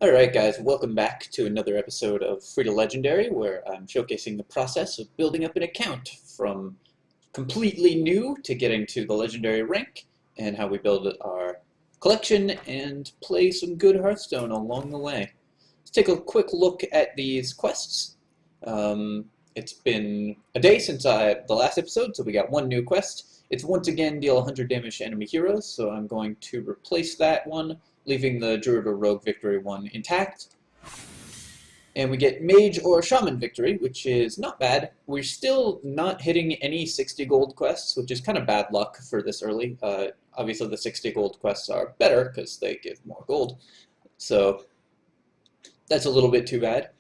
Alright guys, welcome back to another episode of Free to Legendary, where I'm showcasing the process of building up an account from completely new to getting to the Legendary rank, and how we build our collection and play some good Hearthstone along the way. Let's take a quick look at these quests. It's been a day since the last episode, so we got one new quest. It's once again deal 100 damage to enemy heroes, so I'm going to replace that one, leaving the Druid or Rogue victory one intact. And we get Mage or Shaman victory, which is not bad. We're still not hitting any 60 gold quests, which is kind of bad luck for this early. Obviously the 60 gold quests are better because they give more gold. So that's a little bit too bad.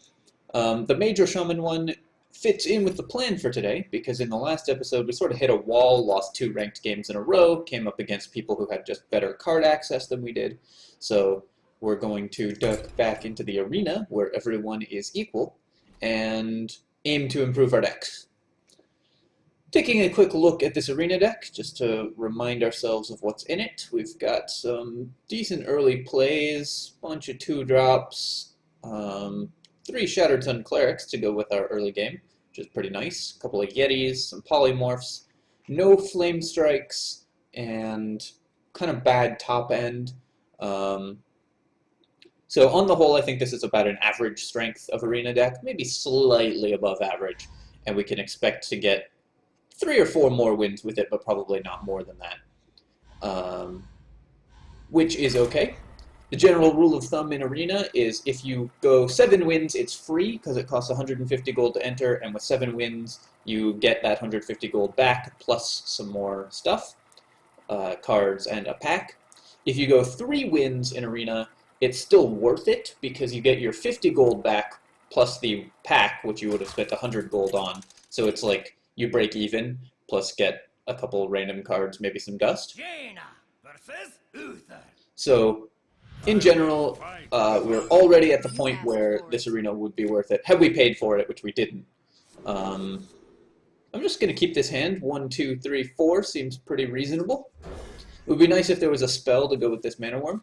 The Mage or Shaman one fits in with the plan for today, because in the last episode we sort of hit a wall, lost 2 ranked games in a row, came up against people who had just better card access than we did. So we're going to duck back into the arena where everyone is equal and aim to improve our decks. Taking a quick look at this arena deck, just to remind ourselves of what's in it, we've got some decent early plays, bunch of 2-drops, 3 Shattered Sun Clerics to go with our early game, which is pretty nice. A couple of Yetis, some Polymorphs, no Flame Strikes, and kind of bad top end. So on the whole, I think this is about an average strength of arena deck, maybe slightly above average, and we can expect to get 3 or 4 more wins with it, but probably not more than that, which is okay. The general rule of thumb in Arena is if you go 7 wins, it's free because it costs 150 gold to enter, and with 7 wins, you get that 150 gold back plus some more stuff, cards and a pack. If you go 3 wins in Arena, it's still worth it because you get your 50 gold back plus the pack, which you would have spent 100 gold on. So it's like you break even plus get a couple random cards, maybe some dust. So in general, we're already at the point where this arena would be worth it, had we paid for it, which we didn't. I'm just going to keep this hand. 1, 2, 3, 4 seems pretty reasonable. It would be nice if there was a spell to go with this Mana Worm,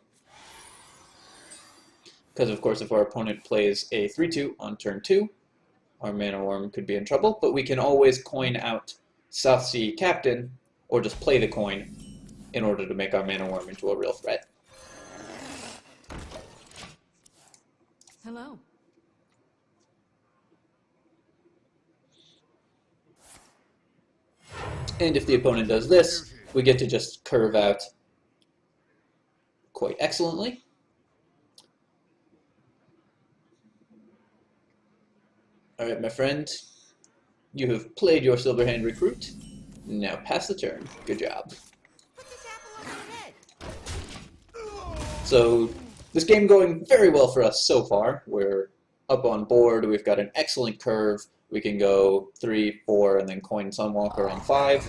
because of course if our opponent plays a 3-2 on turn 2, our Mana Worm could be in trouble, but we can always coin out South Sea Captain, or just play the coin in order to make our Mana Worm into a real threat. Hello. And if the opponent does this, we get to just curve out quite excellently. Alright, my friend, you have played your Silverhand Recruit. Now pass the turn. Good job. So, this game going very well for us so far. We're up on board, we've got an excellent curve. We can go 3, 4, and then coin Sunwalker on 5.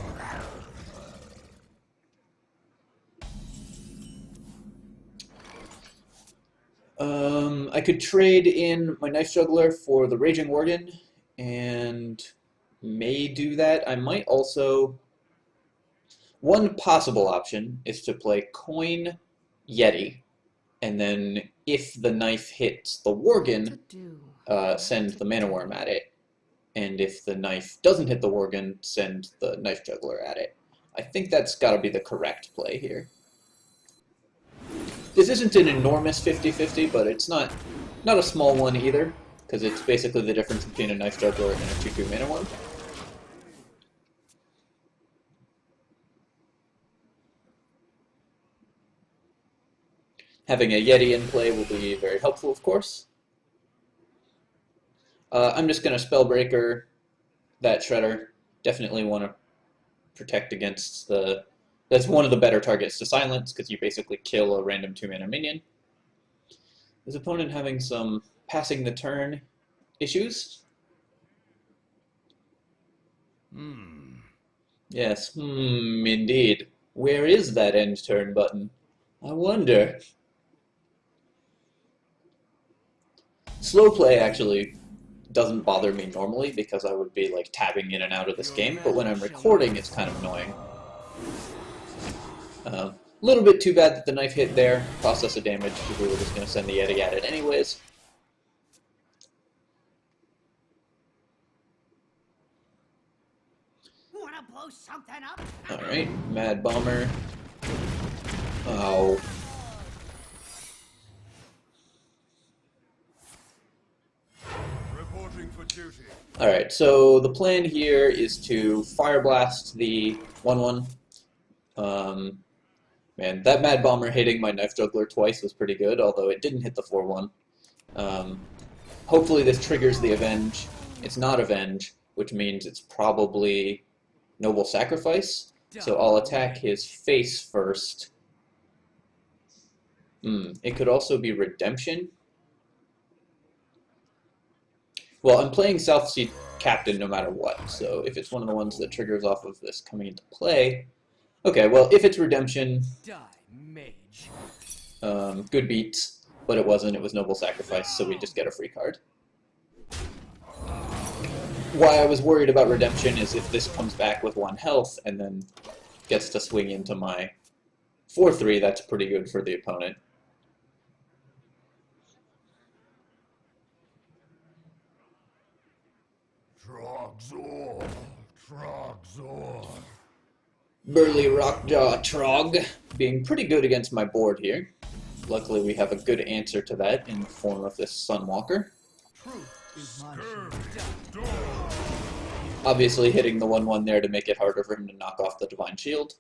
I could trade in my Knife Juggler for the Raging Worgen, and may do that. I might also... One possible option is to play coin Yeti, and then if the knife hits the Worgen, send the Mana Worm at it. And if the knife doesn't hit the Worgen, send the Knife Juggler at it. I think that's got to be the correct play here. This isn't an enormous 50-50, but it's not a small one either, because it's basically the difference between a Knife Juggler and a 2-2 Mana Worm. Having a Yeti in play will be very helpful, of course. I'm just going to Spellbreaker that Shredder. Definitely want to protect against the... That's one of the better targets to silence, because you basically kill a random 2-mana minion. His opponent having some passing the turn issues. Yes, indeed. Where is that end turn button? I wonder. Slow play actually doesn't bother me normally because I would be like tabbing in and out of this game, but when I'm recording it's kind of annoying. little bit too bad that the knife hit there, cost us a damage, because we were just going to send the Yeti at it anyways. Wanna blow something up? Alright, Mad Bomber. Oh. Reporting for duty. Alright, so the plan here is to Fire Blast the 1/1. Man, that Mad Bomber hitting my Knife Juggler twice was pretty good, although it didn't hit the 4/1. Hopefully this triggers the Avenge. It's not Avenge, which means it's probably Noble Sacrifice. So I'll attack his face first. It could also be Redemption. Well, I'm playing South Sea Captain no matter what, so if it's one of the ones that triggers off of this coming into play... Okay, well, if it's Redemption... Die, Mage. Good beats, but it wasn't. It was Noble Sacrifice, so we just get a free card. Why I was worried about Redemption is if this comes back with 1 health and then gets to swing into my 4/3, that's pretty good for the opponent. Trogzor. Trogzor. Burly Rockjaw Trog being pretty good against my board here. Luckily we have a good answer to that in the form of this Sunwalker. Truth is my Scurvy. Obviously hitting the 1/1 there to make it harder for him to knock off the Divine Shield.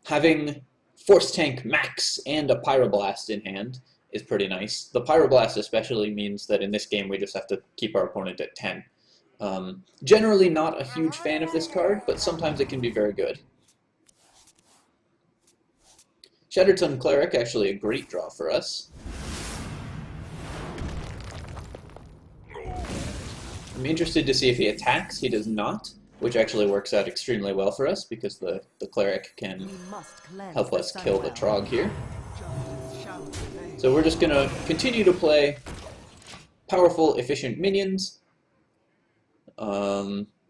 Having Force Tank Max and a Pyroblast in hand is pretty nice. The Pyroblast especially means that in this game we just have to keep our opponent at 10. Generally not a huge fan of this card, but sometimes it can be very good. Shattered Sun Cleric, actually a great draw for us. I'm interested to see if he attacks. He does not, which actually works out extremely well for us because the Cleric can help us kill the Trog here. So we're just going to continue to play powerful, efficient minions.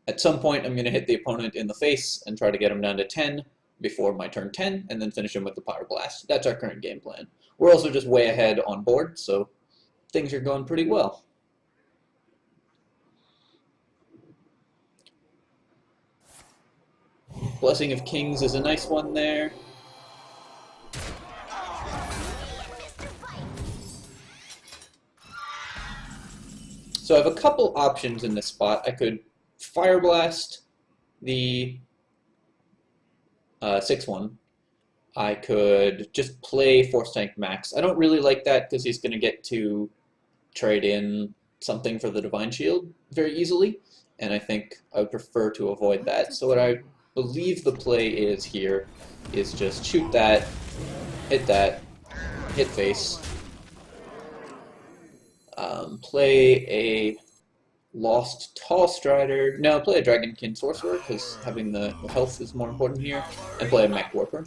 At some point I'm going to hit the opponent in the face and try to get him down to 10 before my turn 10, and then finish him with the Pyroblast. That's our current game plan. We're also just way ahead on board, so things are going pretty well. Blessing of Kings is a nice one there. So I have a couple options in this spot. I could Fire Blast the 6/1. I could just play Force Tank Max. I don't really like that because he's going to get to trade in something for the Divine Shield very easily, and I think I would prefer to avoid that. So what I believe the play is here is just shoot that, hit face, play a Lost Tall Strider, no, play a Dragonkin Sorcerer because having the health is more important here, and play a Mech Warper.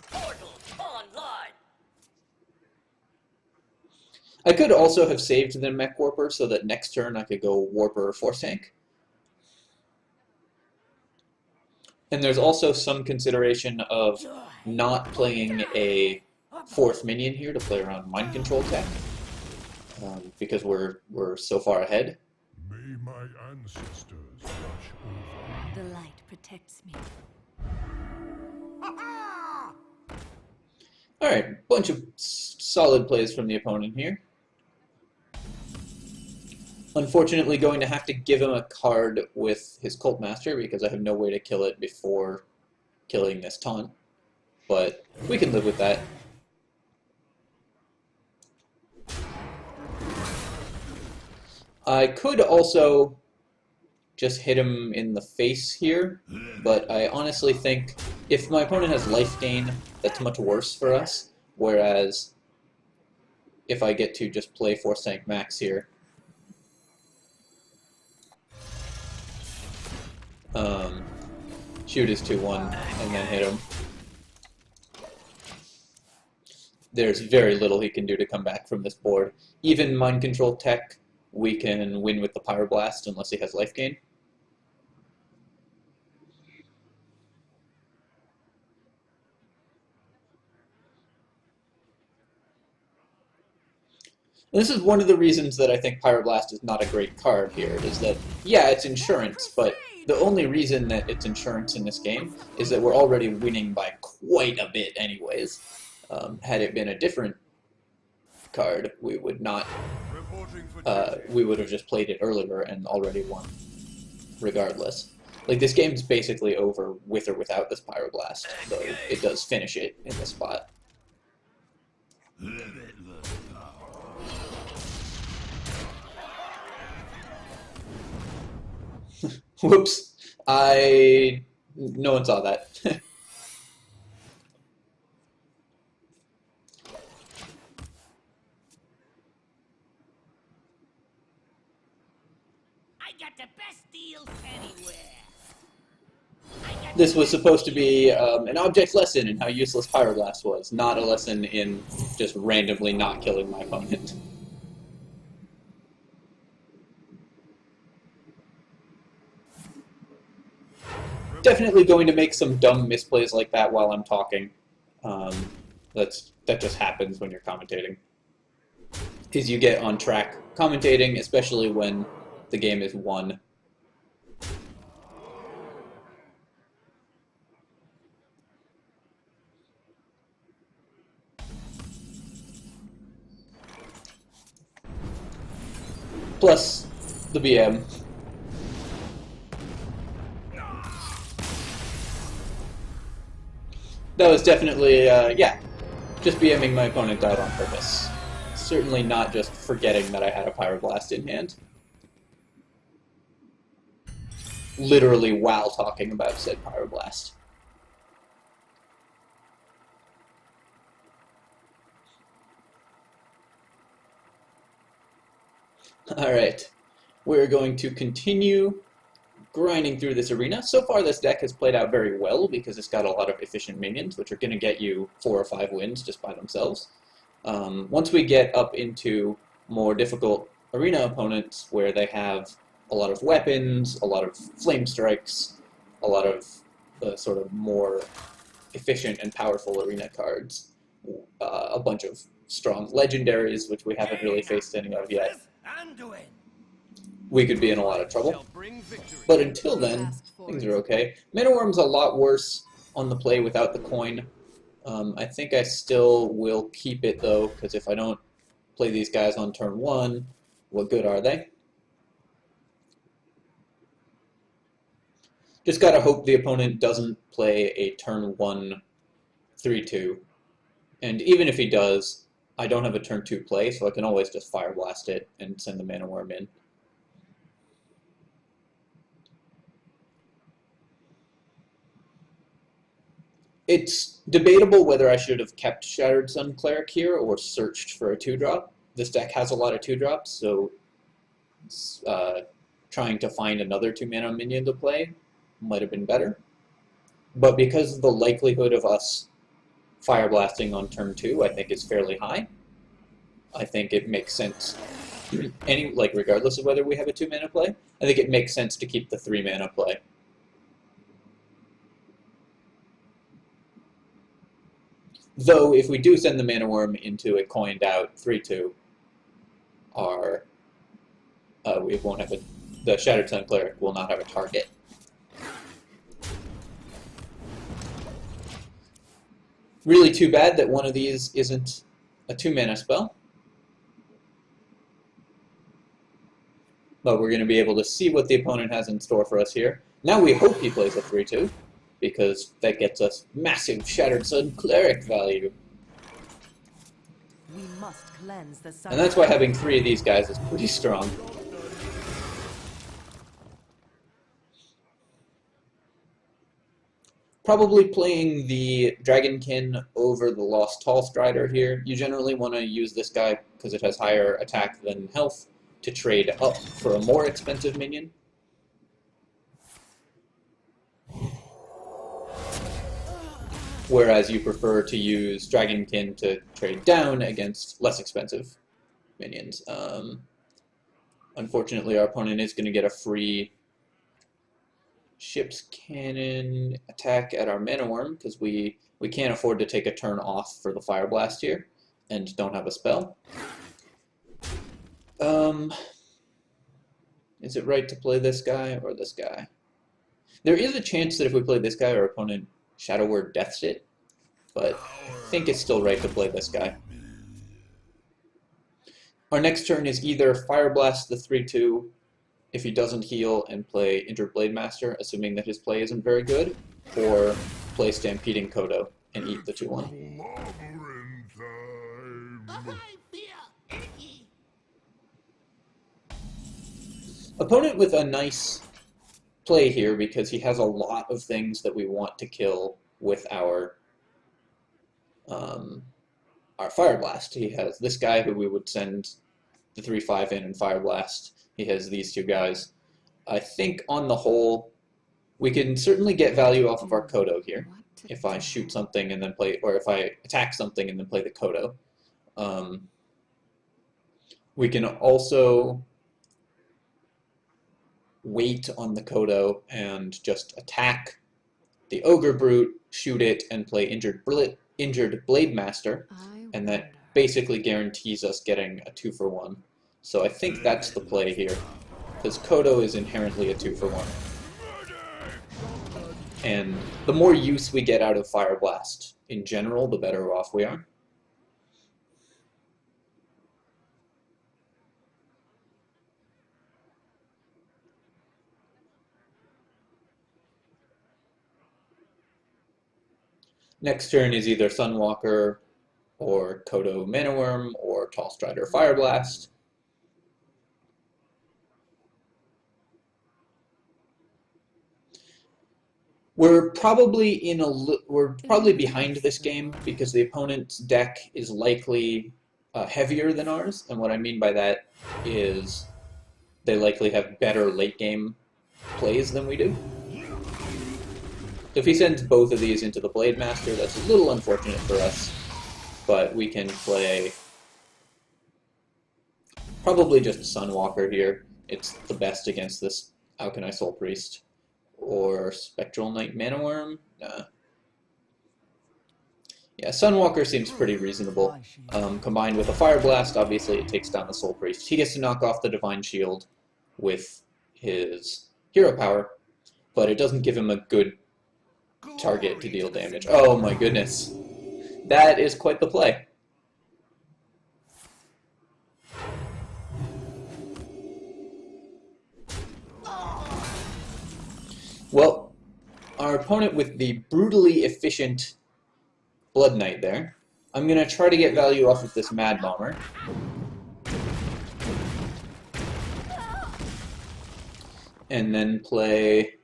I could also have saved the Mech Warper so that next turn I could go Warper Force Tank. And there's also some consideration of not playing a 4th minion here to play around Mind Control tech, because we're so far ahead. May my ancestors watch over. The light protects me. Alright, bunch of solid plays from the opponent here. Unfortunately, going to have to give him a card with his Cult Master because I have no way to kill it before killing this taunt. But we can live with that. I could also just hit him in the face here, but I honestly think if my opponent has life gain, that's much worse for us, whereas if I get to just play Force Tank Max here, shoot his 2/1 and then hit him. There's very little he can do to come back from this board. Even Mind Control tech, we can win with the Pyroblast unless he has life gain. This is one of the reasons that I think Pyroblast is not a great card here, is that, yeah, it's insurance, but the only reason that it's insurance in this game is that we're already winning by quite a bit anyways. Had it been a different card, we would not, we would have just played it earlier and already won, regardless. Like, this game's basically over with or without this Pyroblast, though it does finish it in the spot. Whoops. No one saw that. I got the best deals anywhere. This was supposed to be an object lesson in how useless Pyroblast was, not a lesson in just randomly not killing my opponent. Definitely going to make some dumb misplays like that while I'm talking. That just happens when you're commentating. Is you get on track commentating, especially when the game is won. Plus the BM. That was definitely, yeah, just BMing my opponent out on purpose. Certainly not just forgetting that I had a Pyroblast in hand. Literally while talking about said Pyroblast. Alright, we're going to continue grinding through this arena. So far this deck has played out very well because it's got a lot of efficient minions, which are going to get you 4 or 5 wins just by themselves. Once we get up into more difficult arena opponents where they have a lot of weapons, a lot of flame strikes, a lot of sort of more efficient and powerful arena cards, a bunch of strong legendaries, which we haven't really faced any of yet, we could be in a lot of trouble. But until then, things are okay. Mana Wyrm's a lot worse on the play without the coin. I think I still will keep it, though, because if I don't play these guys on turn 1, what good are they? Just gotta hope the opponent doesn't play a turn 1 3-2. And even if he does, I don't have a turn 2 play, so I can always just Fire Blast it and send the Mana Wyrm in. It's debatable whether I should have kept Shattered Sun Cleric here or searched for a 2-drop. This deck has a lot of 2-drops, so trying to find another 2-mana minion to play might have been better. But because the likelihood of us Fire Blasting on turn 2, I think, is fairly high, I think it makes sense, regardless of whether we have a 2-mana play, I think it makes sense to keep the 3-mana play. Though, if we do send the Mana Wyrm into a coined out 3-2, we won't have the Shattered Sun Cleric will not have a target. Really too bad that one of these isn't a 2-mana spell. But we're going to be able to see what the opponent has in store for us here. Now we hope he plays a 3-2. Because that gets us massive Shattered Sun Cleric value. We must cleanse the sun. And that's why having 3 of these guys is pretty strong. Probably playing the Dragonkin over the Lost Tall Strider here. You generally want to use this guy because it has higher attack than health to trade up for a more expensive minion. Whereas you prefer to use Dragonkin to trade down against less expensive minions. Unfortunately, our opponent is going to get a free Ship's Cannon attack at our Mana Wyrm, because we can't afford to take a turn off for the Fire Blast here, and don't have a spell. Um, is it right to play this guy or this guy? There is a chance that if we play this guy, our opponent Shadow Word deaths it, but I think it's still right to play this guy. Our next turn is either Fire Blast the 3/2 if he doesn't heal and play Injured Blade Master, assuming that his play isn't very good, or play Stampeding Kodo and eat the 2/1. Labyrinth time. I feel icky. Opponent with a nice play here because he has a lot of things that we want to kill with our Fire Blast. He has this guy who we would send the 3/5 in and Fire Blast. He has these two guys. I think on the whole, we can certainly get value off of our Kodo here. If I shoot something and then play, or if I attack something and then play the Kodo. We can also wait on the Kodo and just attack the Ogre Brute, shoot it, and play Injured Blade Master, and that basically guarantees us getting a 2-for-1. So I think that's the play here, because Kodo is inherently a 2-for-1. And the more use we get out of Fire Blast in general, the better off we are. Next turn is either Sunwalker or Kodo Mana Worm or Tall Strider Fire Blast. We're probably behind this game because the opponent's deck is likely heavier than ours, and what I mean by that is they likely have better late game plays than we do. If he sends both of these into the Blade Master, that's a little unfortunate for us, but we can play probably just Sunwalker here. It's the best against this Alkanai Soul Priest. Or Spectral Knight Mana Worm? Nah. Yeah, Sunwalker seems pretty reasonable. Combined with a Fire Blast, obviously it takes down the Soul Priest. He gets to knock off the Divine Shield with his Hero Power, but it doesn't give him a good target to deal damage. Oh my goodness. That is quite the play. Well, our opponent with the brutally efficient Blood Knight there. I'm going to try to get value off of this Mad Bomber. And then play...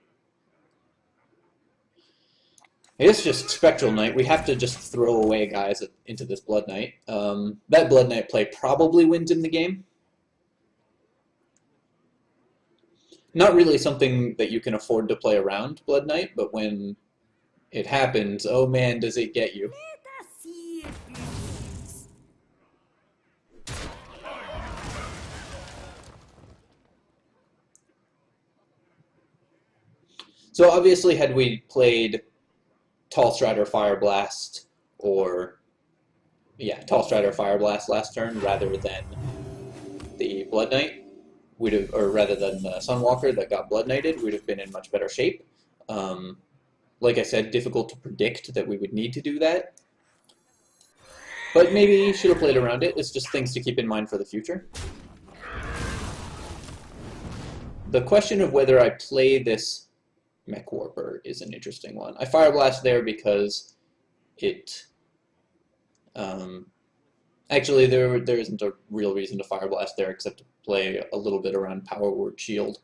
I guess just Spectral Knight. We have to just throw away guys into this Blood Knight. That Blood Knight play probably wins him the game. Not really something that you can afford to play around, Blood Knight, but when it happens, oh man, does it get you. So obviously had we played Tall Strider Fire Blast or Tall Strider Fire Blast last turn rather than the Blood Knight, or rather than the Sunwalker that got Blood Knighted, we'd have been in much better shape. Like I said, difficult to predict that we would need to do that. But maybe should have played around it. It's just things to keep in mind for the future. The question of whether I play this Mech Warper is an interesting one. I Fire Blast there because it... actually, there isn't a real reason to Fire Blast there except to play a little bit around Power Word Shield.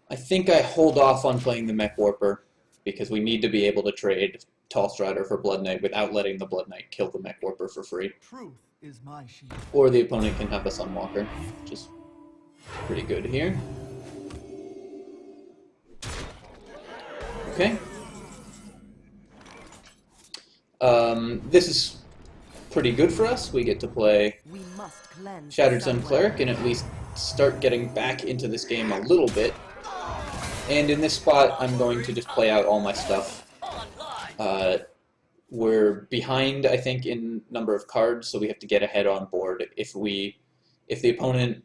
I think I hold off on playing the Mech Warper because we need to be able to trade Tall Strider for Blood Knight without letting the Blood Knight kill the Mech Warper for free. Truth is my shield. Or the opponent can have a Sunwalker, which is pretty good here. Okay. This is pretty good for us. We get to play Shattered Sun Cleric and at least start getting back into this game a little bit. And in this spot, I'm going to just play out all my stuff. We're behind, I think, in number of cards, so we have to get ahead on board. If If the opponent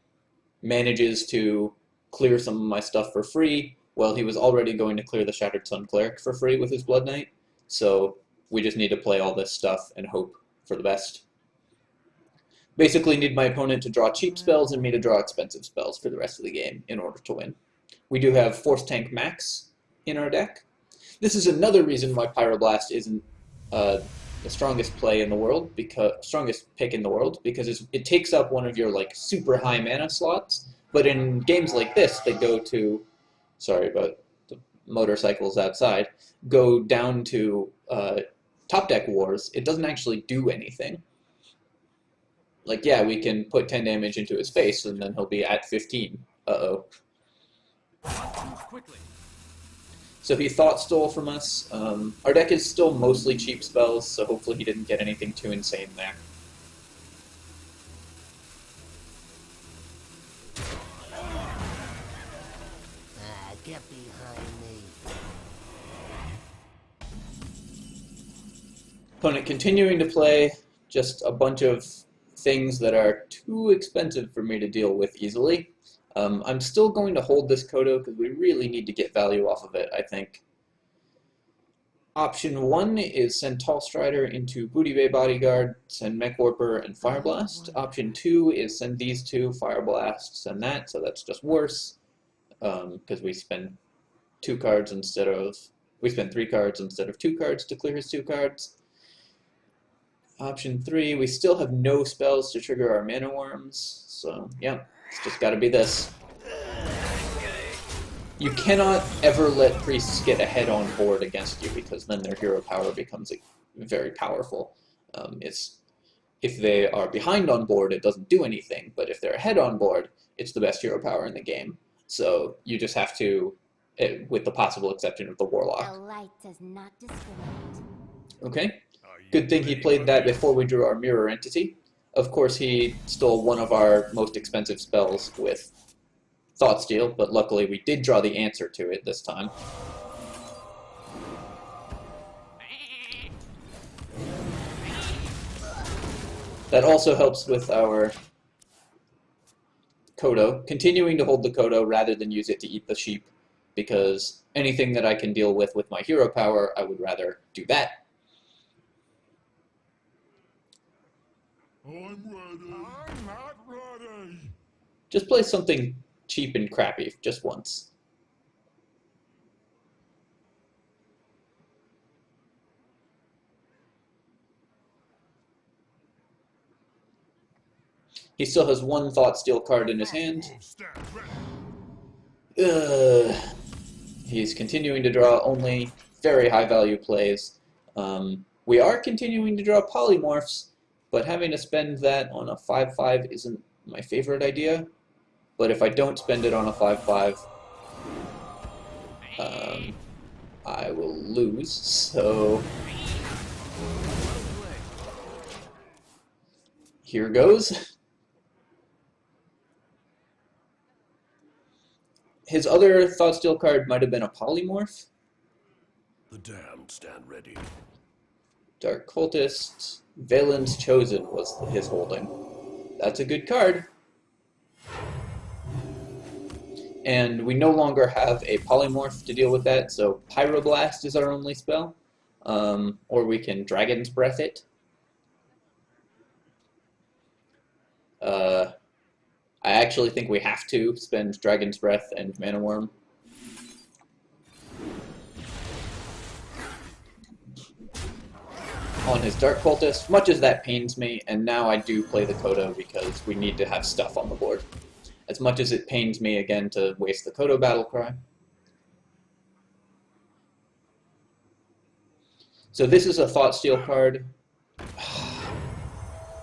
manages to clear some of my stuff for free, well, he was already going to clear the Shattered Sun Cleric for free with his Blood Knight, so we just need to play all this stuff and hope for the best. Basically need my opponent to draw cheap spells and me to draw expensive spells for the rest of the game in order to win. We do have Force Tank Max in our deck. This is another reason why Pyroblast isn't the strongest play in the world, strongest pick in the world, because it takes up one of your like super high mana slots. But in games like this, they go to, sorry about the motorcycles outside, go down to top deck wars. It doesn't actually do anything. Like, yeah, we can put 10 damage into his face, and then he'll be at 15. Uh-oh. So he Thought Stole from us. Our deck is still mostly cheap spells, so hopefully he didn't get anything too insane there. Get behind me. Opponent continuing to play just a bunch of things that are too expensive for me to deal with easily. I'm still going to hold this Kodo because we really need to get value off of it, I think. Option 1 is send Tall Strider into Booty Bay Bodyguard, send Mech Warper and Fire Blast. Option 2 is send these two, Fire Blast, send that, so that's just worse. Because we spend 3 cards instead of 2 cards to clear his 2 cards. Option 3, we still have no spells to trigger our Mana Worms, so yeah, it's just gotta be this. You cannot ever let priests get ahead on board against you, because then their hero power becomes very powerful. If they are behind on board, it doesn't do anything, but if they're ahead on board, it's the best hero power in the game. So you just have to, with the possible exception of the Warlock. The light does not discriminate. Okay, good thing he played that before we drew our Mirror Entity. Of course, he stole one of our most expensive spells with Thoughtsteal, but luckily we did draw the answer to it this time. That also helps with our Kodo, continuing to hold the Kodo rather than use it to eat the sheep, because anything that I can deal with my hero power, I would rather do that. I'm ready. I'm not ready. Just play something cheap and crappy, just once. He still has 1 Thoughtsteal card in his hand. He's continuing to draw only very high value plays. We are continuing to draw polymorphs, but having to spend that on a 5/5 isn't my favorite idea. But if I don't spend it on a 5/5, I will lose, so here goes. His other Thoughtsteal card might have been a polymorph. The damned stand ready. Dark Cultist, Valen's Chosen was his holding. That's a good card. And we no longer have a polymorph to deal with that, so Pyroblast is our only spell. Or we can Dragon's Breath it. I actually think we have to spend Dragon's Breath and Mana Worm. On his Dark Cultist, much as that pains me, and now I do play the Kodo because we need to have stuff on the board. As much as it pains me again to waste the Kodo Battlecry. So this is a Thoughtsteal card.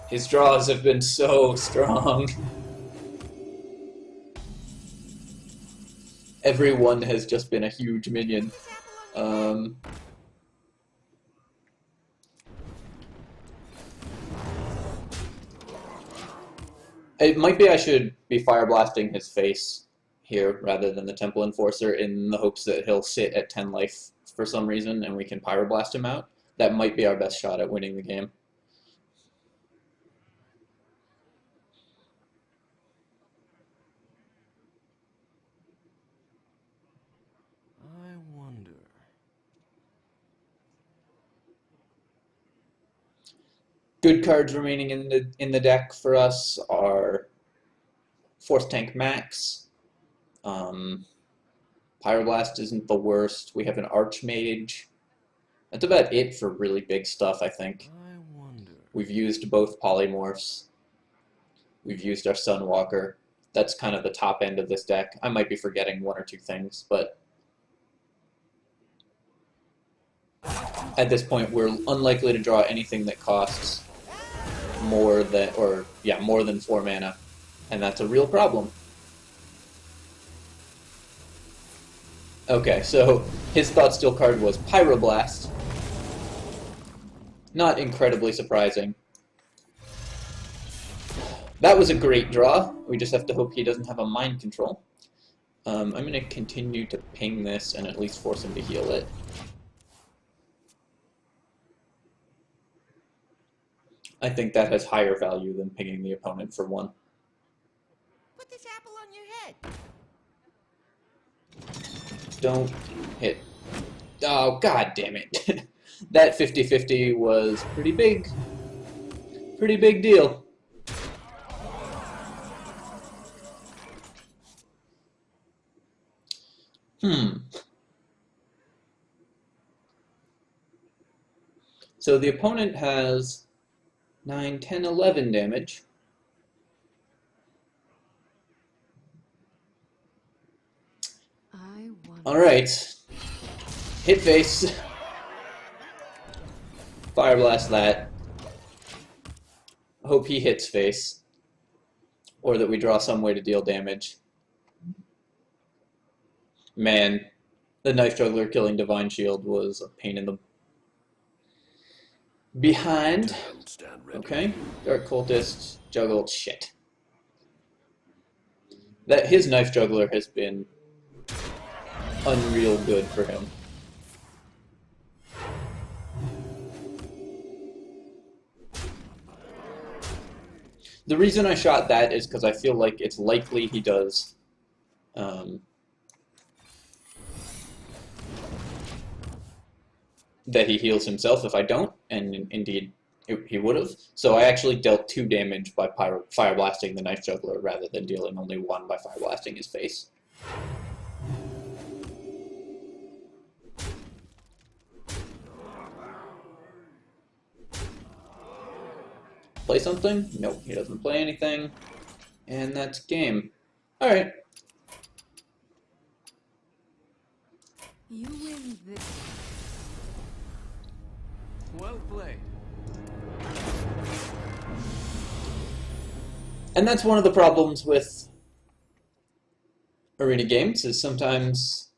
His draws have been so strong. Everyone has just been a huge minion. It might be I should be Fire Blasting his face here rather than the Temple Enforcer in the hopes that he'll sit at 10 life for some reason and we can Pyroblast him out. That might be our best shot at winning the game. Good cards remaining in the deck for us are Force Tank Max. Pyroblast isn't the worst. We have an Archmage. That's about it for really big stuff, I think. I wonder. We've used both Polymorphs. We've used our Sunwalker. That's kind of the top end of this deck. I might be forgetting one or two things, but at this point we're unlikely to draw anything that costs more than 4 mana, and that's a real problem. Okay, so his Thought Steal card was Pyroblast. Not incredibly surprising. That was a great draw. We just have to hope he doesn't have a Mind Control. I'm going to continue to ping this and at least force him to heal it. I think that has higher value than pinging the opponent for 1. Put this apple on your head. Don't hit. Oh, god damn it. That 50-50 was pretty big. Pretty big deal. So the opponent has 9, 10, 11 damage. Alright. Hit face. Fire Blast that. Hope he hits face. Or that we draw some way to deal damage. Man, the Knife Juggler killing Divine Shield was a pain in the behind. Damned stand ready. Okay, Dark Cultist, juggled, shit. That his Knife Juggler has been unreal good for him. The reason I shot that is because I feel like it's likely he does that he heals himself if I don't, and indeed he would have. So I actually dealt 2 damage by fire blasting the Knife Juggler rather than dealing only 1 by fire blasting his face. Play something? Nope, he doesn't play anything. And that's game. Alright. You win this. Well played. And that's one of the problems with arena games, is sometimes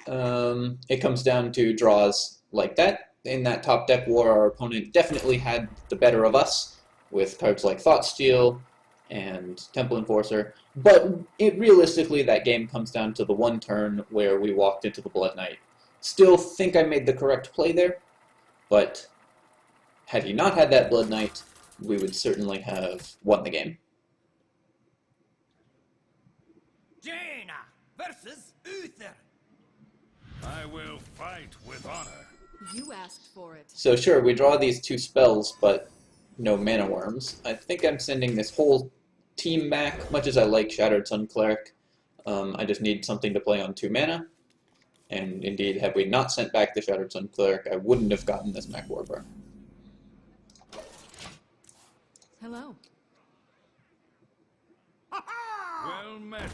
it comes down to draws like that. In that top deck war, our opponent definitely had the better of us, with cards like Thoughtsteal and Temple Enforcer, but realistically that game comes down to the one turn where we walked into the Blood Knight. Still think I made the correct play there, but had he not had that Blood Knight, we would certainly have won the game. Jaina versus Uther. I will fight with honor. You asked for it. So sure, we draw these 2 spells, but no mana worms. I think I'm sending this whole team back, much as I like Shattered Sun Cleric. I just need something to play on 2 mana. And indeed, had we not sent back the Shattered Sun Cleric, I wouldn't have gotten this Mech Warper. Hello. Well met.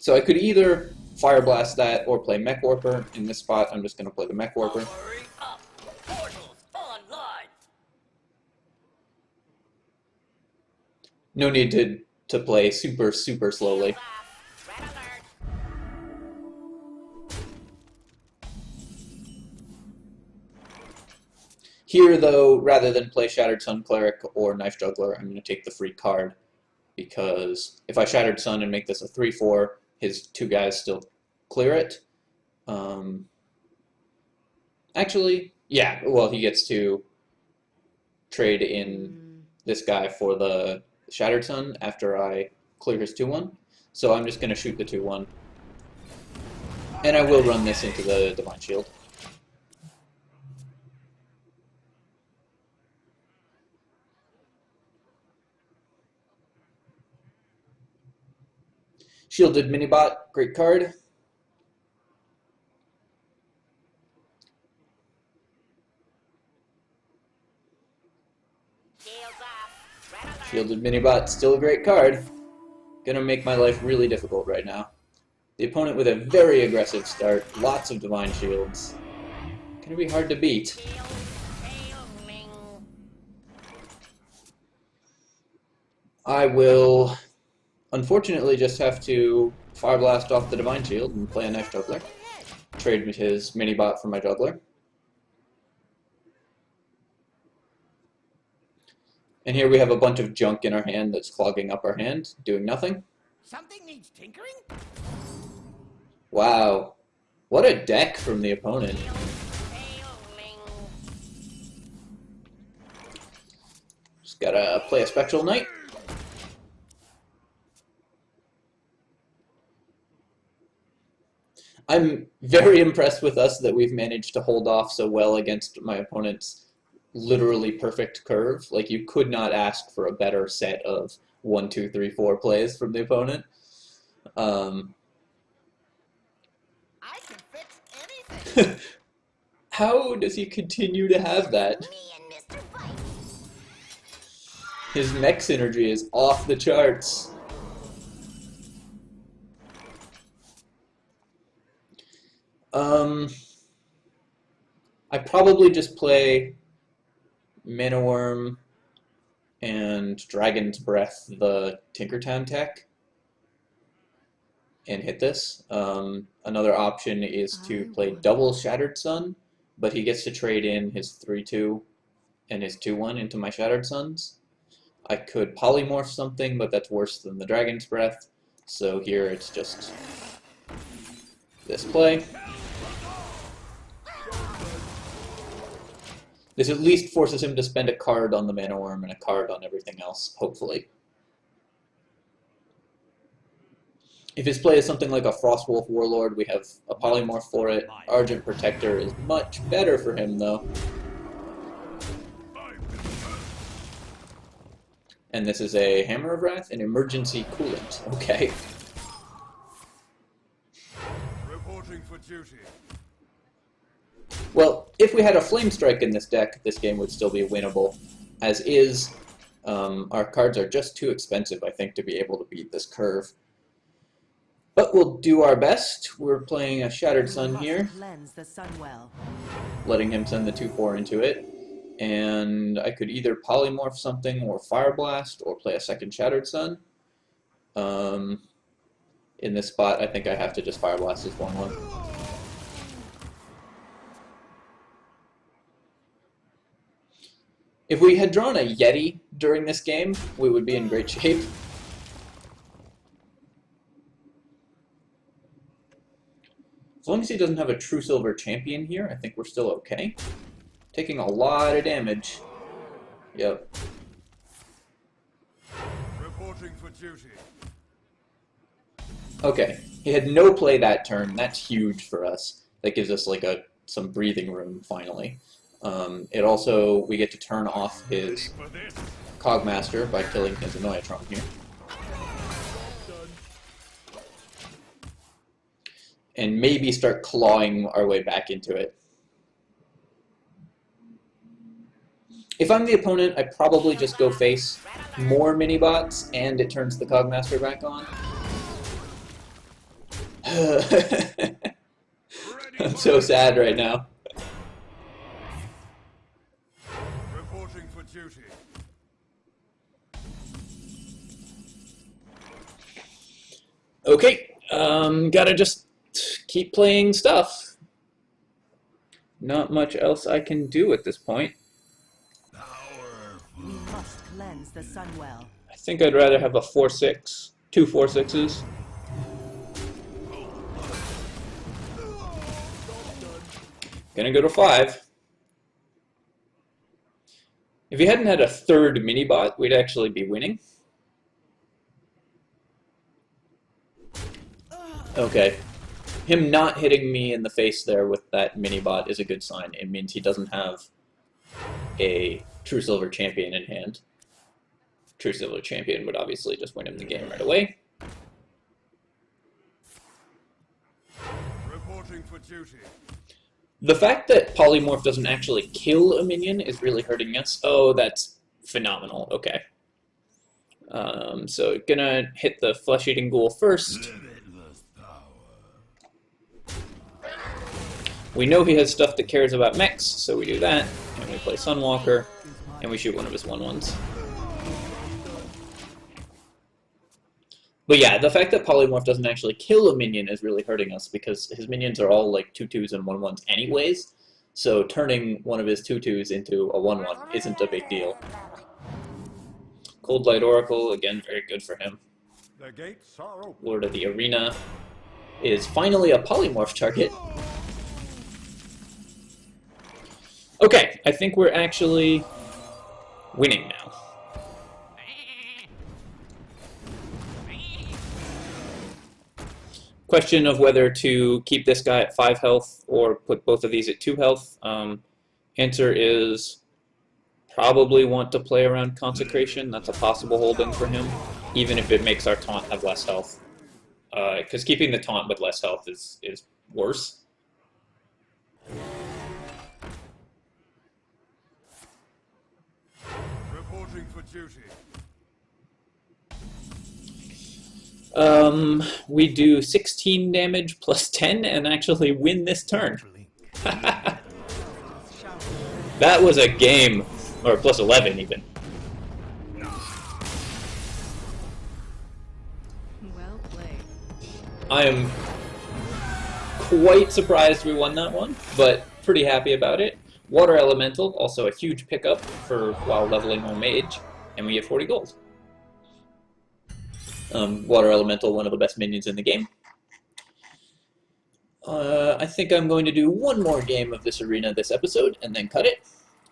So I could either Fire Blast that or play Mech Warper. In this spot, I'm just going to play the Mech Warper. Hurry up. Portals online. No need to play super slowly. Red alert. Here, though, rather than play Shattered Sun Cleric or Knife Juggler, I'm going to take the free card, because if I Shattered Sun and make this a 3/4, his 2 guys still clear it. Actually, yeah, well, he gets to trade in this guy for the Shattered Sun after I clear his 2/1. So I'm just going to shoot the 2/1. And I will run this into the Divine Shield. Shielded Minibot, great card. Shields up. Red alert. Shielded Minibot, still a great card. Gonna make my life really difficult right now. The opponent with a very aggressive start, lots of Divine Shields. Gonna be hard to beat. Shield failing. I will, unfortunately, just have to Fire Blast off the Divine Shield and play a nice Juggler. Trade his Minibot for my Juggler. And here we have a bunch of junk in our hand that's clogging up our hand, doing nothing. Something needs tinkering? Wow. What a deck from the opponent. Shield failing. Just gotta play a Spectral Knight. I'm very impressed with us that we've managed to hold off so well against my opponent's literally perfect curve. Like, you could not ask for a better set of 1, 2, 3, 4 plays from the opponent. I can fix anything. How does he continue to have that? Me and Mr. Fight. His mech synergy is off the charts. I probably just play Mana Worm and Dragon's Breath, the Tinkertown tech, and hit this. Another option is to play double Shattered Sun, but he gets to trade in his 3/2 and his 2/1 into my Shattered Suns. I could polymorph something, but that's worse than the Dragon's Breath, so here it's just this play. This at least forces him to spend a card on the Mana Worm and a card on everything else, hopefully. If his play is something like a Frostwolf Warlord, we have a polymorph for it. Argent Protector is much better for him, though. And this is a Hammer of Wrath, an emergency coolant. Okay. Reporting for duty. Well, if we had a Flame Strike in this deck, this game would still be winnable. As is, our cards are just too expensive, I think, to be able to beat this curve. But we'll do our best. We're playing a Shattered Sun here, Cleanse the sun well. letting him send the 2/4 into it. And I could either polymorph something or Fire Blast or play a second Shattered Sun. In this spot, I think I have to just Fire Blast his 1/1. If we had drawn a Yeti during this game, we would be in great shape. As long as he doesn't have a True Silver Champion here, I think we're still okay. Taking a lot of damage. Yep. Reporting for duty. Okay. He had no play that turn. That's huge for us. That gives us like some breathing room finally. It also, we get to turn off his For this. Cogmaster by killing his Annoyatron here. And maybe start clawing our way back into it. If I'm the opponent, I probably just go face more mini-bots, and it turns the Cogmaster back on. I'm so sad right now. Reporting for duty. Okay, gotta just keep playing stuff. Not much else I can do at this point. We must cleanse the sun well. I think I'd rather have a 4/6, 2 4/6s. Gonna go to 5. If he hadn't had a third mini-bot, we'd actually be winning. Okay. Him not hitting me in the face there with that mini-bot is a good sign. It means he doesn't have a True Silver Champion in hand. True Silver Champion would obviously just win him the game right away. Reporting for duty. The fact that Polymorph doesn't actually kill a minion is really hurting us. Oh, that's phenomenal. Okay. So gonna hit the flesh-eating ghoul first. We know he has stuff that cares about mechs, so we do that, and we play Sunwalker, and we shoot one of his 1/1s. But yeah, the fact that Polymorph doesn't actually kill a minion is really hurting us, because his minions are all like 2/2s and 1/1s anyways, so turning one of his 2/2s into a 1/1 isn't a big deal. Cold Light Oracle, again, very good for him. The gates are open. Lord of the Arena is finally a Polymorph target. Okay, I think we're actually winning now. Question of whether to keep this guy at 5 health or put both of these at 2 health. Answer is probably want to play around Consecration. That's a possible holding for him, even if it makes our taunt have less health. Because keeping the taunt with less health is worse. Reporting for duty. We do 16 damage plus 10 and actually win this turn. That was a game, or plus 11 even. Well played. I am quite surprised we won that one, but pretty happy about it. Water Elemental, also a huge pickup for while leveling on Mage, and we get 40 gold. Water Elemental, one of the best minions in the game. I think I'm going to do one more game of this arena this episode, and then cut it.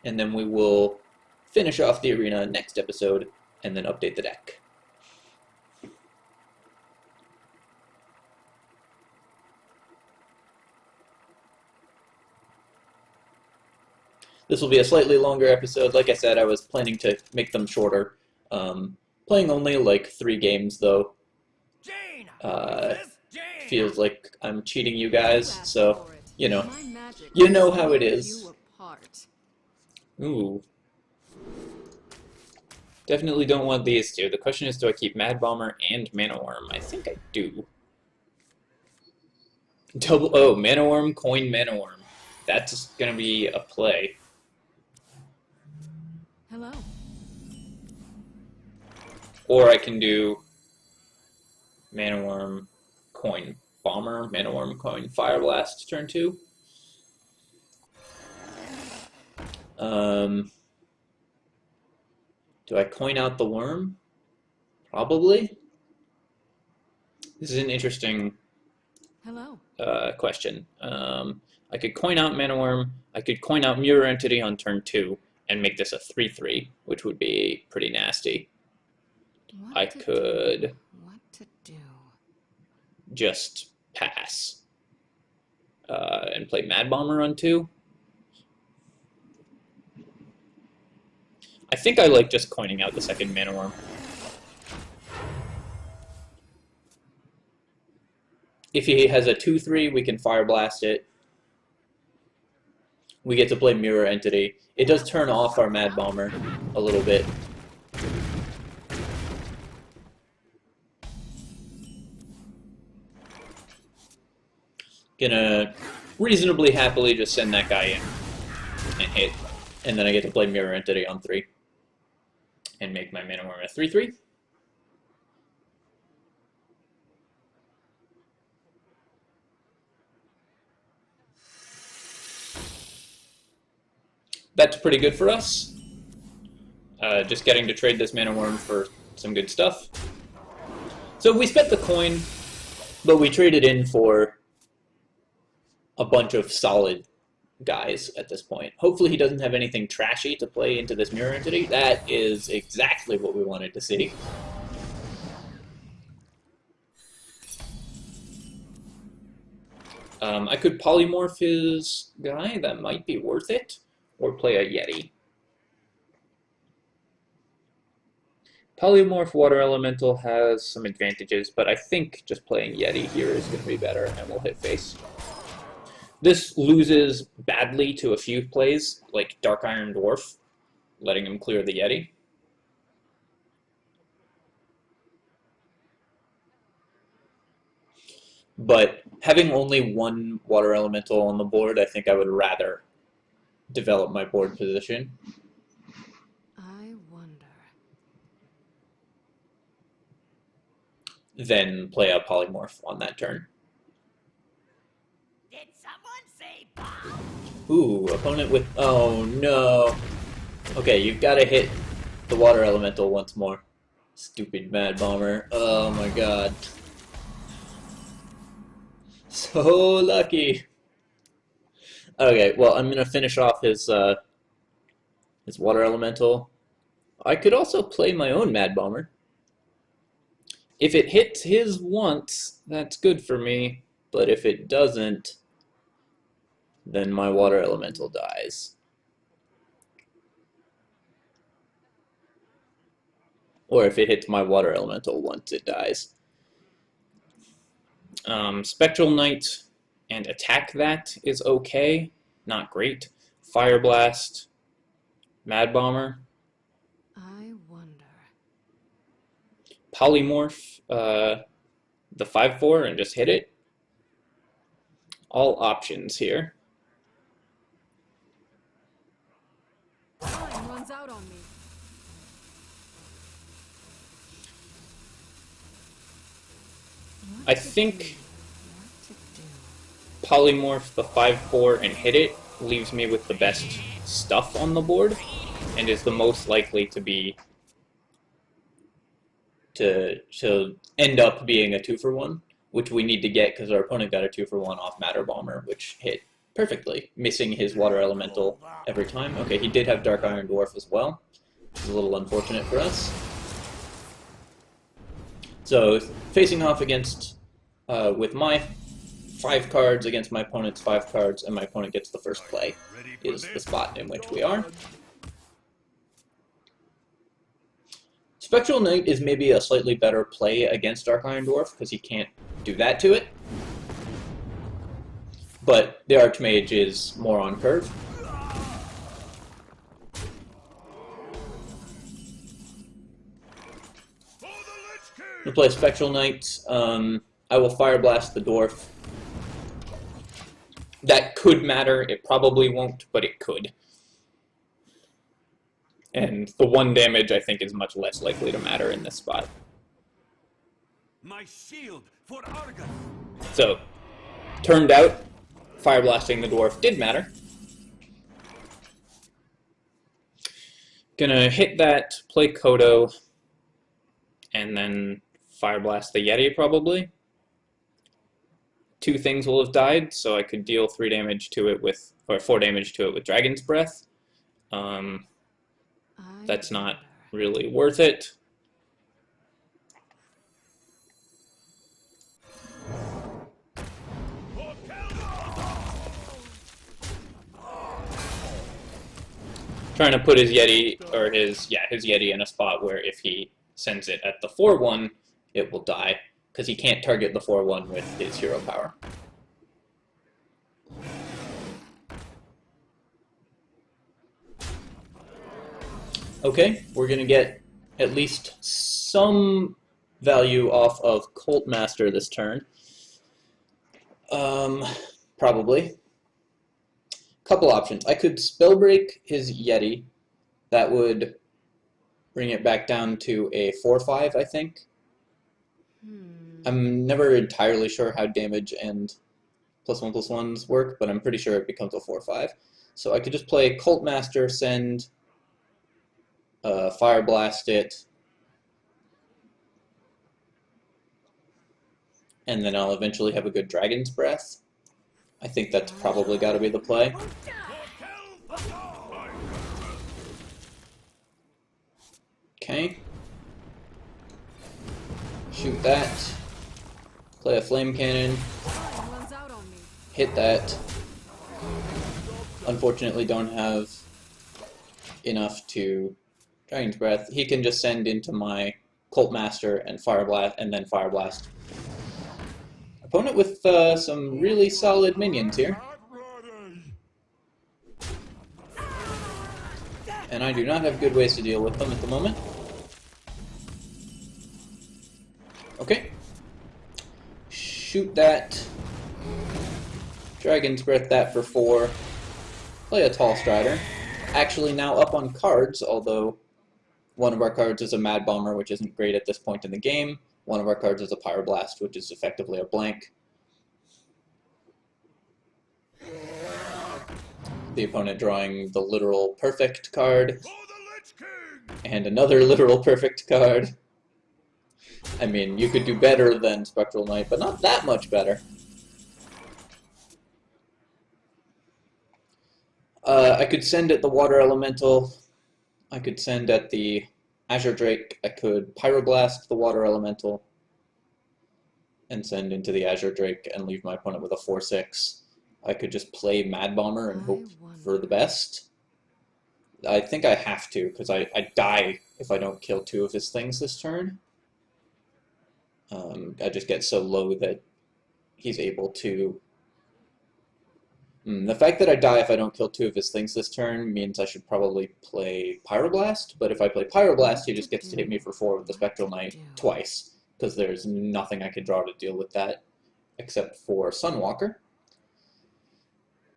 And then we will finish off the arena next episode, and then update the deck. This will be a slightly longer episode. Like I said, I was planning to make them shorter. Playing only like 3 games, though, Jane! Jane! feels like I'm cheating you guys, You asked so, for it. you know. My magic You know will how it tear is. you apart. Ooh. Definitely don't want these two. The question is, do I keep Mad Bomber and Mana Worm? I think I do. Mana Worm, coin Mana Worm. That's gonna be a play. Hello. Or I can do Mana Worm, coin Bomber, Mana Worm, coin Fire Blast, turn 2. Do I coin out the worm? Probably. This is an interesting Hello. question. I could coin out Mana Worm, I could coin out Mirror Entity on turn 2, and make this a 3/3, which would be pretty nasty. What I to could do? What to do? just pass and play Mad Bomber on 2. I think I like just coining out the second Mana Worm. If he has a 2/3, we can Fire Blast it. We get to play Mirror Entity. It does turn off our Mad Bomber a little bit. Gonna reasonably happily just send that guy in and hit. And then I get to play Mirror Entity on 3. And make my Mana Worm a 3/3. That's pretty good for us. Just getting to trade this Mana Worm for some good stuff. So we spent the coin, but we traded in for a bunch of solid guys at this point. Hopefully he doesn't have anything trashy to play into this Mirror Entity. That is exactly what we wanted to see. I could polymorph his guy. That might be worth it. Or play a Yeti. Polymorph Water Elemental has some advantages, but I think just playing Yeti here is going to be better, and we'll hit face. This loses badly to a few plays, like Dark Iron Dwarf, letting him clear the Yeti. But having only one water elemental on the board, I think I would rather develop my board position. I wonder. Then play a polymorph on that turn. Did someone say bomb? Ooh, opponent with... Oh, no. Okay, you've got to hit the water elemental once more. Stupid Mad Bomber. Oh my god. So lucky. Okay, well, I'm going to finish off his water elemental. I could also play my own Mad Bomber. If it hits his once, that's good for me. But if it doesn't, then my water elemental dies. Or if it hits my water elemental once, it dies. Spectral Knight and attack that is okay. Not great. Fire Blast. Mad Bomber. I wonder. Polymorph the 5/4 and just hit it. All options here. Time runs out on me. I think What to do? polymorph the 5/4 and hit it leaves me with the best stuff on the board and is the most likely to be to end up being a 2-for-1, which we need to get because our opponent got a 2-for-1 off Matter Bomber, which hit perfectly, missing his water elemental every time. Okay, he did have Dark Iron Dwarf as well, which is a little unfortunate for us. So facing off against with my 5 cards against my opponent's 5 cards, and my opponent gets the first play, is the spot in which we are. Spectral Knight is maybe a slightly better play against Dark Iron Dwarf, because he can't do that to it. But the Archmage is more on curve. To play Spectral Knight, I will Fire Blast the Dwarf. That could matter. It probably won't, but it could. And the 1 damage, I think, is much less likely to matter in this spot. My shield for Argus. So, turned out, Fire Blasting the Dwarf did matter. Gonna hit that, play Kodo, and then Fire Blast the Yeti, probably. 2 things will have died, so I could deal 3 damage to it with, or 4 damage to it with Dragon's Breath. That's not really worth it. Trying to put his Yeti, or his Yeti in a spot where if he sends it at the 4/1, it will die, because he can't target the 4/1 with his hero power. Okay, we're going to get at least some value off of Cult Master this turn. Probably. Couple options. I could Spellbreak his Yeti. That would bring it back down to a 4/5, I think. I'm never entirely sure how damage and +1/+1s work, but I'm pretty sure it becomes a 4/5. So I could just play Cult Master, send... Fire Blast it, and then I'll eventually have a good Dragon's Breath. I think that's probably got to be the play. Okay. Shoot that. Play a Flame Cannon. Time runs out on me. Hit that. Unfortunately, don't have enough to Dragon's Breath. He can just send into my Cult Master and Fire Blast, and then Fire Blast. Opponent with some really solid minions here. and I do not have good ways to deal with them at the moment. Okay. Shoot that. Dragon's Breath that for 4. Play a Tall Strider. Actually now up on cards, although one of our cards is a Mad Bomber, which isn't great at this point in the game. One of our cards is a Pyroblast, which is effectively a blank. The opponent drawing the literal perfect card, and another literal perfect card. I mean, you could do better than Spectral Knight, but not that much better. I could send at the Water Elemental. I could send at the Azure Drake. I could Pyroblast the Water Elemental and send into the Azure Drake and leave my opponent with a 4/6. I could just play Mad Bomber and hope for the best. I think I have to, because I die if I don't kill 2 of his things this turn. I just get so low that he's able to... The fact that I die if I don't kill 2 of his things this turn means I should probably play Pyroblast, but if I play Pyroblast, he just gets to hit me for 4 with the Spectral Knight twice, because there's nothing I can draw to deal with that, except for Sunwalker.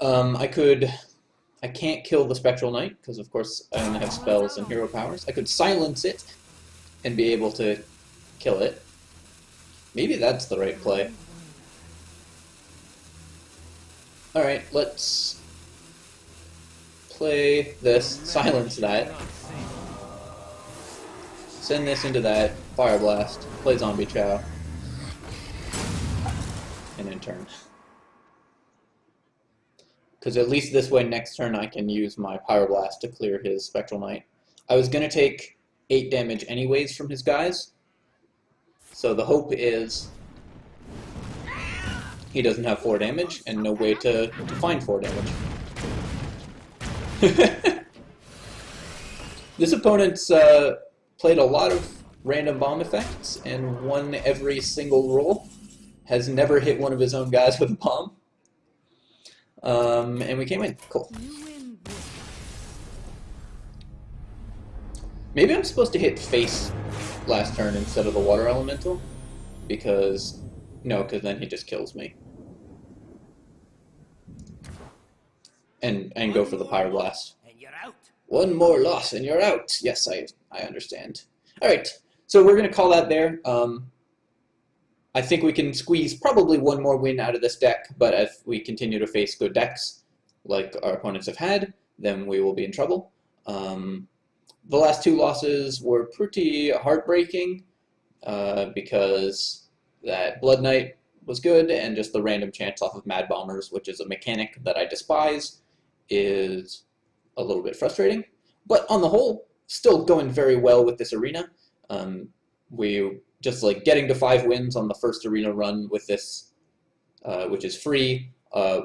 I can't kill the Spectral Knight, because of course I only have spells and hero powers. I could silence it and be able to kill it. Maybe that's the right play. Alright, let's play this, silence that, send this into that, Fire Blast, play Zombie Chow, and then turn. Because at least this way next turn I can use my Pyroblast to clear his Spectral Knight. I was going to take 8 damage anyways from his guys, so the hope is he doesn't have 4 damage and no way to find 4 damage. This opponent's played a lot of random bomb effects and won every single roll. Has never hit one of his own guys with a bomb. And we can't win. Cool. Maybe I'm supposed to hit face last turn instead of the Water Elemental, because... No, because then he just kills me. And go for the Pyroblast. And you're out. One more loss and you're out. Yes, I understand. Alright, so we're going to call that there. I think we can squeeze probably one more win out of this deck, but if we continue to face good decks, like our opponents have had, then we will be in trouble. The last 2 losses were pretty heartbreaking, because that Blood Knight was good, and just the random chance off of Mad Bombers, which is a mechanic that I despise, is a little bit frustrating. But on the whole, still going very well with this arena. We just like getting to 5 wins on the first arena run with this, which is free,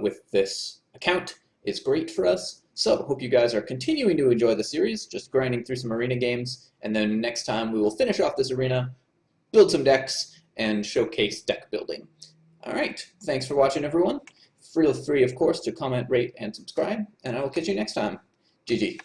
with this account is great for us. So hope you guys are continuing to enjoy the series, just grinding through some arena games, and then next time we will finish off this arena, build some decks, and showcase deck building. Alright, thanks for watching everyone. Feel free, of course, to comment, rate, and subscribe, and I will catch you next time. GG.